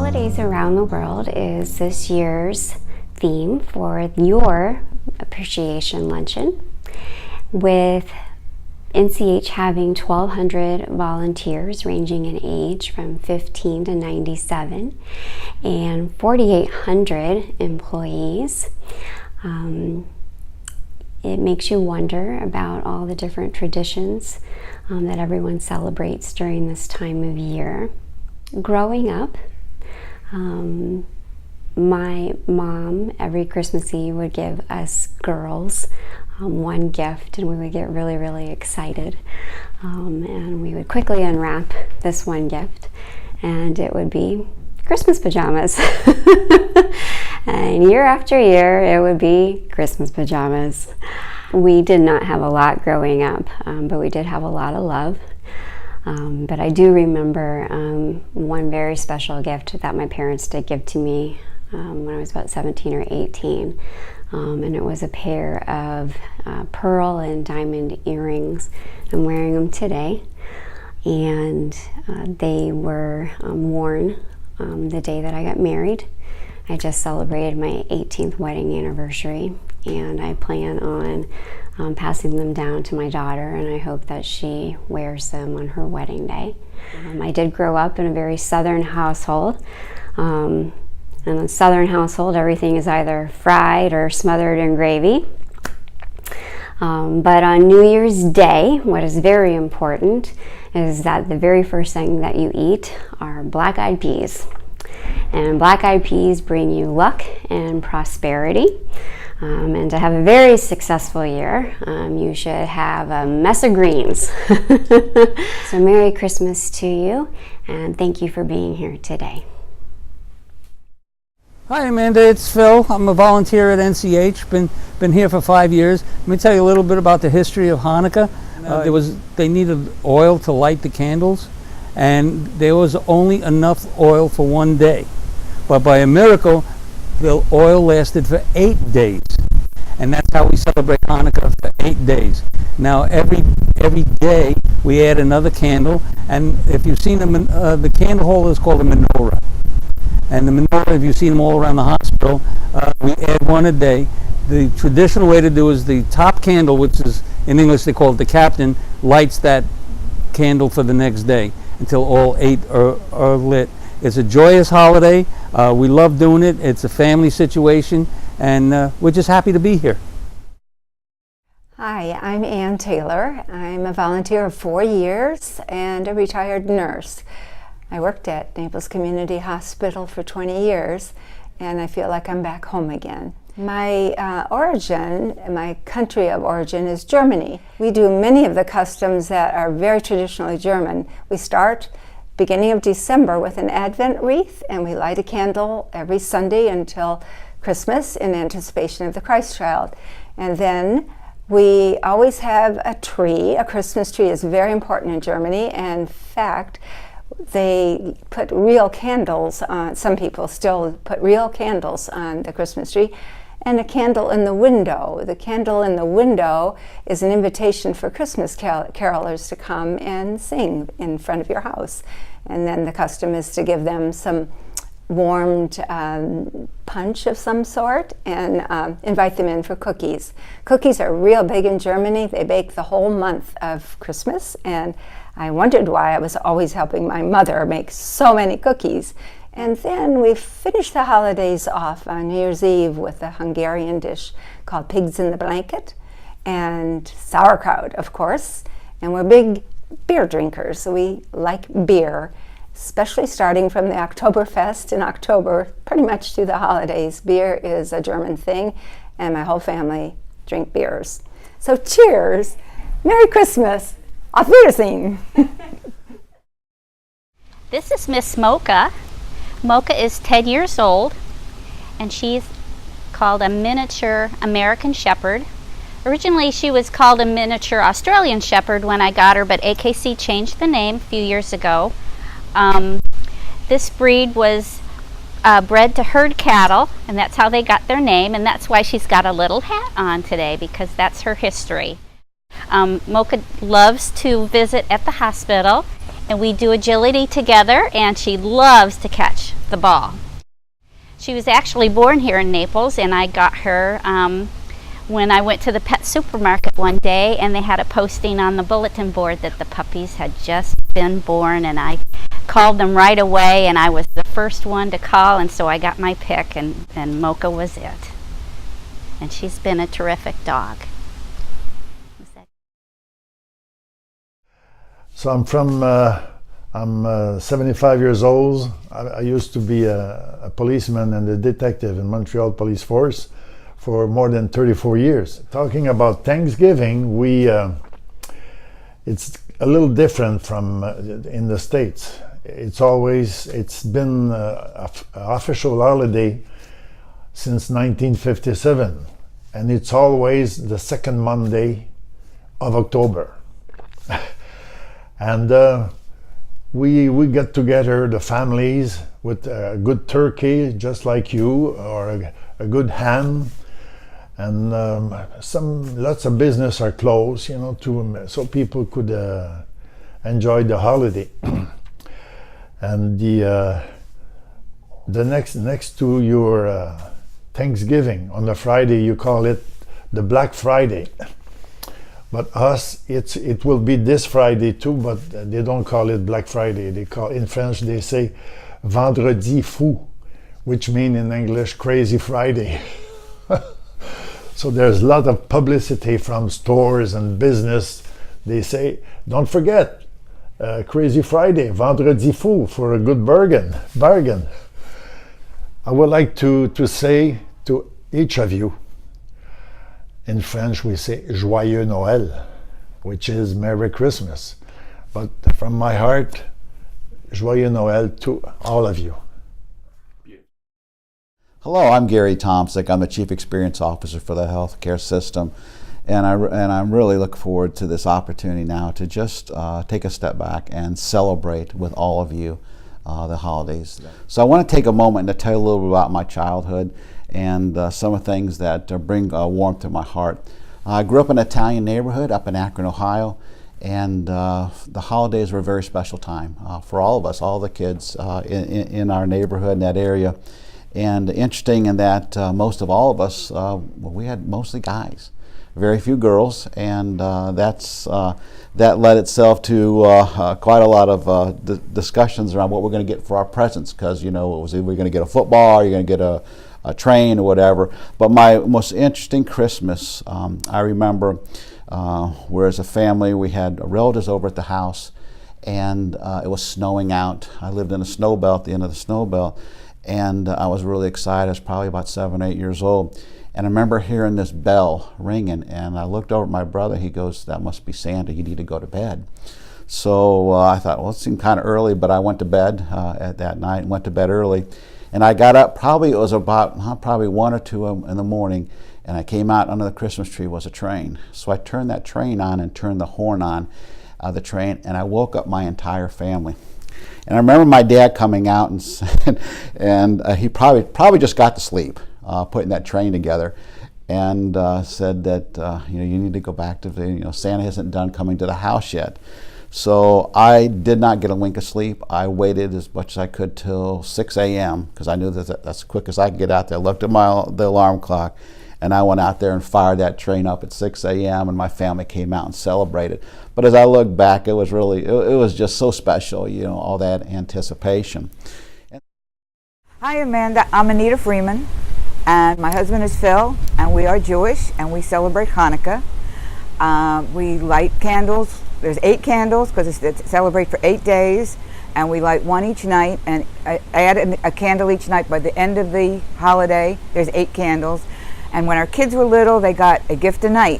Holidays Around the World is this year's theme for your appreciation luncheon, with NCH having 1,200 volunteers ranging in age from 15 to 97 and 4,800 employees. It makes you wonder about all the different traditions that everyone celebrates during this time of year. Growing up, my mom every Christmas Eve would give us girls one gift, and we would get really, really excited. And we would quickly unwrap this one gift, and it would be Christmas pajamas. And year after year, it would be Christmas pajamas. We did not have a lot growing up, but we did have a lot of love. But I do remember one very special gift that my parents did give to me when I was about 17 or 18. And it was a pair of pearl and diamond earrings. I'm wearing them today. And they were worn the day that I got married. I just celebrated my 18th wedding anniversary, and I plan on passing them down to my daughter, and I hope that she wears them on her wedding day. I did grow up in a very Southern household. In a Southern household, everything is either fried or smothered in gravy. But on New Year's Day, what is very important is that the very first thing that you eat are black-eyed peas. And black-eyed peas bring you luck and prosperity. And to have a very successful year, you should have a mess of greens. So Merry Christmas to you, and thank you for being here today. Hi Amanda, it's Phil. I'm a volunteer at NCH. Been here for 5 years. Let me tell you a little bit about the history of Hanukkah. They needed oil to light the candles, and there was only enough oil for one day. But by a miracle, the oil lasted for 8 days. And that's how we celebrate Hanukkah, for 8 days. Now every day we add another candle, and if you've seen them, the candle holder is called a menorah. And the menorah, if you've seen them all around the hospital, we add one a day. The traditional way to do is the top candle, which is in English they call it the captain, lights that candle for the next day until all 8 are lit. It's a joyous holiday. We love doing it. It's a family situation, and we're just happy to be here. Hi, I'm Ann Taylor. I'm a volunteer of 4 years and a retired nurse. I worked at Naples Community Hospital for 20 years, and I feel like I'm back home again. My my country of origin is Germany. We do many of the customs that are very traditionally German. We start beginning of December with an Advent wreath, and we light a candle every Sunday until Christmas in anticipation of the Christ child. And then we always have a tree. A Christmas tree is very important in Germany. And in fact, they put real candles on, some people still put real candles on the Christmas tree, and a candle in the window. The candle in the window is an invitation for Christmas carolers to come and sing in front of your house. And then the custom is to give them some warmed punch of some sort and invite them in for cookies. Cookies are real big in Germany. They bake the whole month of Christmas, and I wondered why I was always helping my mother make so many cookies. And then we finished the holidays off on New Year's Eve with a Hungarian dish called pigs in the blanket and sauerkraut, of course. And we're big beer drinkers, so we like beer, especially starting from the Oktoberfest in October, pretty much through the holidays. Beer is a German thing, and my whole family drink beers. So cheers, Merry Christmas, auf Wiedersehen. This is Miss Mocha. Mocha is 10 years old, and she's called a miniature American Shepherd. Originally she was called a miniature Australian Shepherd when I got her, but AKC changed the name a few years ago. This breed was bred to herd cattle, and that's how they got their name, and that's why she's got a little hat on today, because that's her history. Mocha loves to visit at the hospital, and we do agility together, and she loves to catch the ball. She was actually born here in Naples, and I got her when I went to the pet supermarket one day, and they had a posting on the bulletin board that the puppies had just been born, and I called them right away, and I was the first one to call, and so I got my pick, and Mocha was it. And she's been a terrific dog. So I'm 75 years old. I used to be a policeman and a detective in Montreal Police Force for more than 34 years. Talking about Thanksgiving, it's a little different from in the States. It's been an official holiday since 1957, and it's always the second Monday of October. And we get together, the families, with a good turkey, just like you, or a good ham, and lots of business are closed, so people could enjoy the holiday. And the next to your Thanksgiving on the Friday, you call it the Black Friday. But us, it will be this Friday too, but they don't call it Black Friday. In French, they say Vendredi fou, which means in English, Crazy Friday. So there's a lot of publicity from stores and business. They say, don't forget, Crazy Friday, Vendredi fou, for a good bargain. I would like to say to each of you, in French, we say Joyeux Noël, which is Merry Christmas. But from my heart, Joyeux Noël to all of you. Hello, I'm Gary Tomsick. I'm the Chief Experience Officer for the healthcare system. And I'm really looking forward to this opportunity now to just take a step back and celebrate with all of you the holidays. So I want to take a moment to tell you a little bit about my childhood and some of the things that bring warmth to my heart. I grew up in an Italian neighborhood up in Akron, Ohio, and the holidays were a very special time for all of us, all the kids in our neighborhood, in that area. And interesting in that most of all of us, we had mostly guys, very few girls, and that led itself to quite a lot of discussions around what we're going to get for our presents, because it was either we're going to get a football or you're going to get a train or whatever. But my most interesting Christmas, I remember, where as a family we had relatives over at the house, and it was snowing out. I lived in a snow belt, the end of the snow belt, and I was really excited. I was probably about 7 or 8 years old, and I remember hearing this bell ringing, and I looked over at my brother. He goes, "That must be Santa. You need to go to bed." So I thought, well, it seemed kind of early, but I went to bed at that night and went to bed early. And I got up, it was about probably 1 or 2 in the morning, and I came out under the Christmas tree was a train. So I turned that train on and turned the horn on the train, and I woke up my entire family. And I remember my dad coming out and said, and he probably just got to sleep putting that train together, and said that you need to go back to Santa hasn't done coming to the house yet. So I did not get a wink of sleep. I waited as much as I could till 6 a.m. because I knew that's as quick as I could get out there. Looked at the alarm clock, and I went out there and fired that train up at 6 a.m. and my family came out and celebrated. But as I look back, it was really, it was just so special, all that anticipation. Hi, Amanda. I'm Anita Freeman, and my husband is Phil, and we are Jewish, and we celebrate Hanukkah. We light candles. There's 8 candles because it's celebrate for 8 days, and we light 1 each night, and I add a candle each night. By the end of the holiday, there's 8 candles. And when our kids were little, they got a gift a night.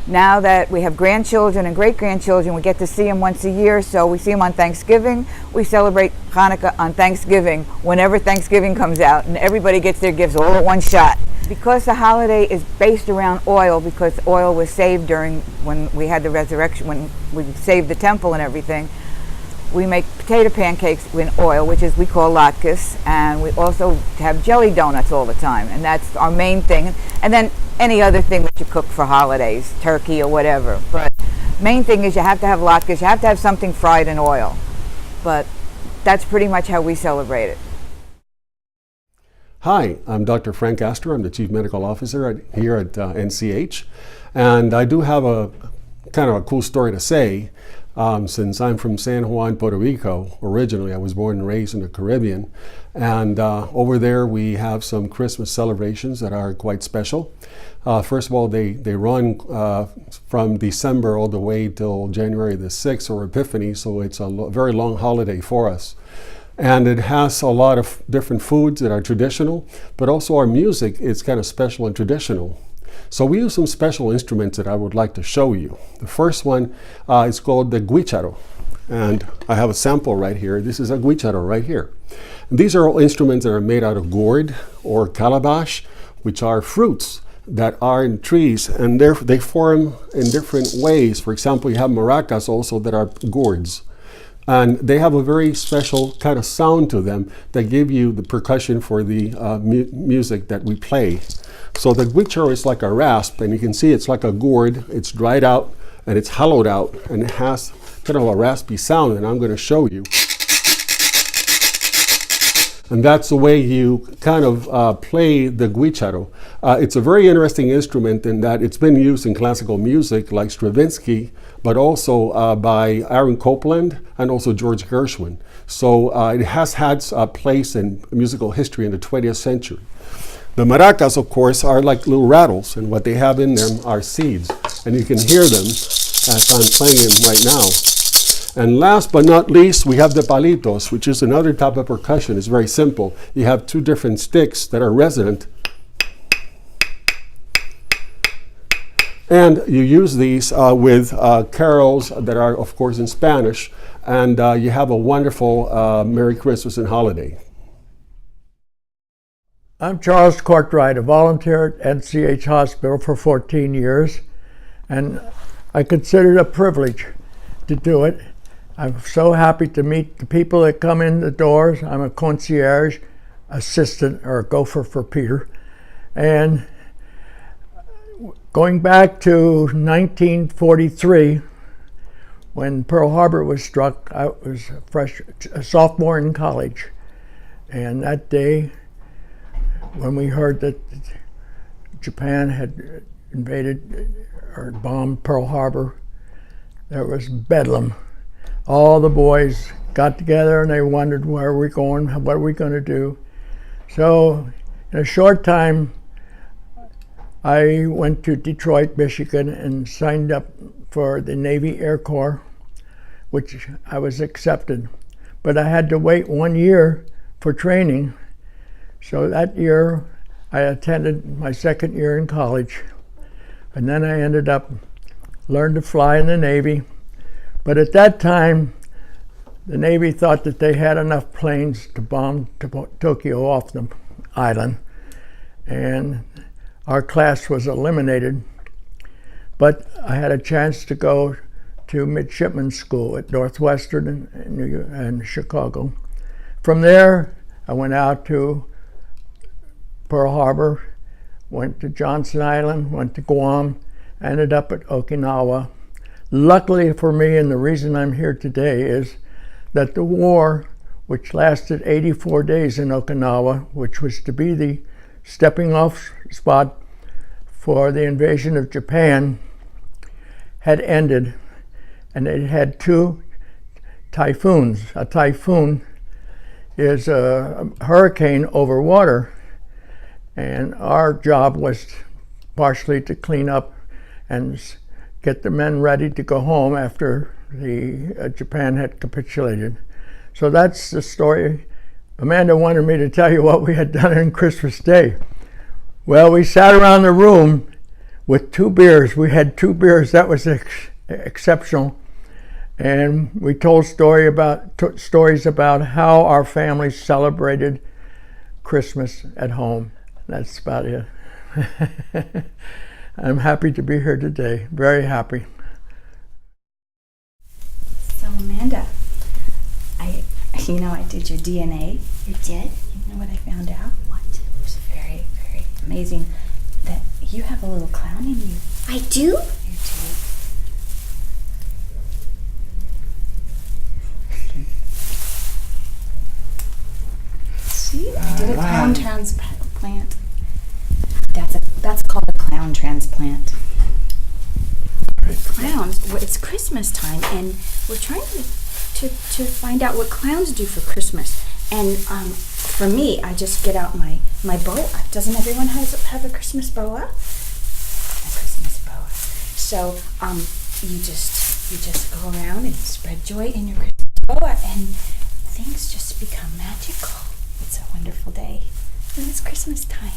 Now that we have grandchildren and great-grandchildren, we get to see them once a year, so we see them on Thanksgiving. We celebrate Hanukkah on Thanksgiving, whenever Thanksgiving comes out, and everybody gets their gifts all at one shot. Because the holiday is based around oil, because oil was saved when we had the resurrection, when we saved the temple and everything, we make potato pancakes with oil, which we call latkes, and we also have jelly donuts all the time, and that's our main thing. And then any other thing that you cook for holidays, turkey or whatever. But main thing is you have to have latkes, you have to have something fried in oil. But that's pretty much how we celebrate it. Hi, I'm Dr. Frank Astor. I'm the Chief Medical Officer here at NCH. And I do have a kind of a cool story to say. Since I'm from San Juan, Puerto Rico, originally, I was born and raised in the Caribbean. And over there, we have some Christmas celebrations that are quite special. First of all, they run from December all the way till January the 6th, or Epiphany, so it's a very long holiday for us. And it has a lot of different foods that are traditional, but also our music is kind of special and traditional. So we use some special instruments that I would like to show you. The first one is called the guicharo. And I have a sample right here. This is a guicharo right here. And these are all instruments that are made out of gourd or calabash, which are fruits that are in trees, and they form in different ways. For example, you have maracas also that are gourds. And they have a very special kind of sound to them that give you the percussion for the music that we play. So the guicharo is like a rasp, and you can see it's like a gourd. It's dried out and it's hollowed out, and it has kind of a raspy sound, and I'm going to show you. And that's the way you kind of play the guicharo. It's a very interesting instrument in that it's been used in classical music like Stravinsky, but also by Aaron Copland and also George Gershwin. So it has had a place in musical history in the 20th century. The maracas, of course, are like little rattles, and what they have in them are seeds. And you can hear them as I'm playing them right now. And last but not least, we have the palitos, which is another type of percussion. It's very simple. You have two different sticks that are resonant. And you use these with carols that are, of course, in Spanish. And you have a wonderful Merry Christmas and holiday. I'm Charles Courtright, a volunteer at NCH Hospital for 14 years. And I consider it a privilege to do it. I'm so happy to meet the people that come in the doors. I'm a concierge assistant, or a gopher for Peter. And going back to 1943, when Pearl Harbor was struck, I was a sophomore in college. And that day, when we heard that Japan had invaded or bombed Pearl Harbor, there was bedlam. All the boys got together and they wondered, where are we going, what are we going to do? So in a short time, I went to Detroit, Michigan, and signed up for the Navy Air Corps, which I was accepted. But I had to wait 1 year for training. So that year, I attended my second year in college. And then I ended up learning to fly in the Navy. But at that time, the Navy thought that they had enough planes to bomb Tokyo off the island. And our class was eliminated. But I had a chance to go to midshipman school at Northwestern in Chicago. From there, I went out to Pearl Harbor, went to Johnson Island, went to Guam, ended up at Okinawa. Luckily for me, and the reason I'm here today, is that the war, which lasted 84 days in Okinawa, which was to be the stepping off spot for the invasion of Japan, had ended, and it had two typhoons. A typhoon is a hurricane over water, and our job was partially to clean up and get the men ready to go home after Japan had capitulated. So that's the story. Amanda wanted me to tell you what we had done on Christmas Day. Well, we sat around the room with 2 beers. We had 2 beers. That was exceptional. And we told stories about how our family celebrated Christmas at home. That's about it. I'm happy to be here today, very happy. So Amanda, I did your DNA. You did? You know what I found out? What? It was very, very amazing that you have a little clown in you. I do? You do. See, I did a clown transplant. That's called a clown transplant. Clowns. Well, it's Christmas time, and we're trying to find out what clowns do for Christmas. And for me, I just get out my boa. Doesn't everyone have a Christmas boa? A Christmas boa. So you just go around and spread joy in your Christmas boa, and things just become magical. It's a wonderful day, and it's Christmas time.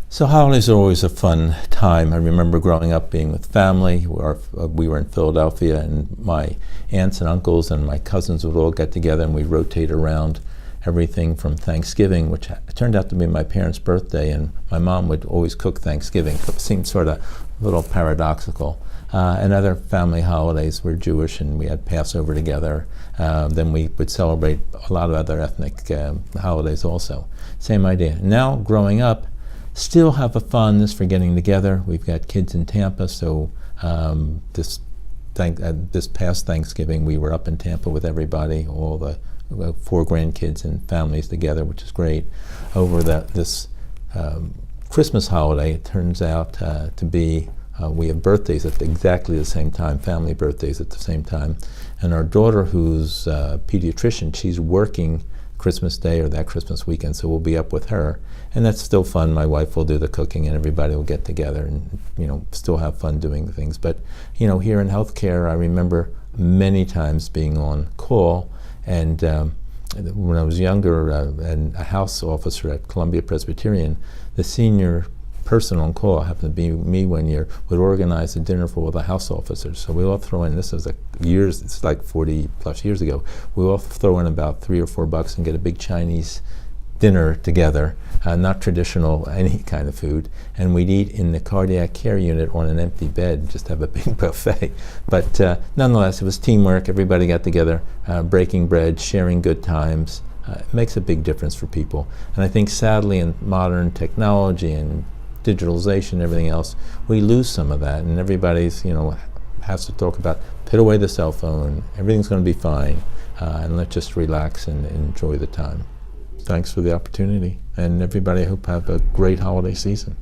So holidays are always a fun time. I remember growing up being with family. We were in Philadelphia, and my aunts and uncles and my cousins would all get together, and we'd rotate around everything from Thanksgiving, which turned out to be my parents' birthday, and my mom would always cook Thanksgiving. It seemed sort of a little paradoxical. And other family holidays were Jewish, and we had Passover together. Then we would celebrate a lot of other ethnic holidays also. Same idea. Now, growing up, still have a fondness for getting together. We've got kids in Tampa, so this past Thanksgiving we were up in Tampa with everybody, all the 4 grandkids and families together, which is great. Over this Christmas holiday, it turns out to be we have birthdays at exactly the same time, family birthdays at the same time. And our daughter, who's a pediatrician, she's working Christmas Day or that Christmas weekend, so we'll be up with her, and that's still fun. My wife will do the cooking, and everybody will get together and still have fun doing the things. But here in healthcare, I remember many times being on call, and when I was younger and a house officer at Columbia Presbyterian, the senior person on call, happened to be me one year, would organize a dinner for all the house officers. So we all throw in, this is it's like 40 plus years ago, we all throw in about $3 or $4 and get a big Chinese dinner together, not traditional any kind of food, and we'd eat in the cardiac care unit on an empty bed, just have a big buffet. But nonetheless, it was teamwork, everybody got together, breaking bread, sharing good times. It makes a big difference for people. And I think sadly in modern technology and digitalization and everything else, we lose some of that, and everybody's has to talk about put away the cell phone, everything's going to be fine, and let's just relax and enjoy the time. Thanks for the opportunity, and everybody, I hope have a great holiday season.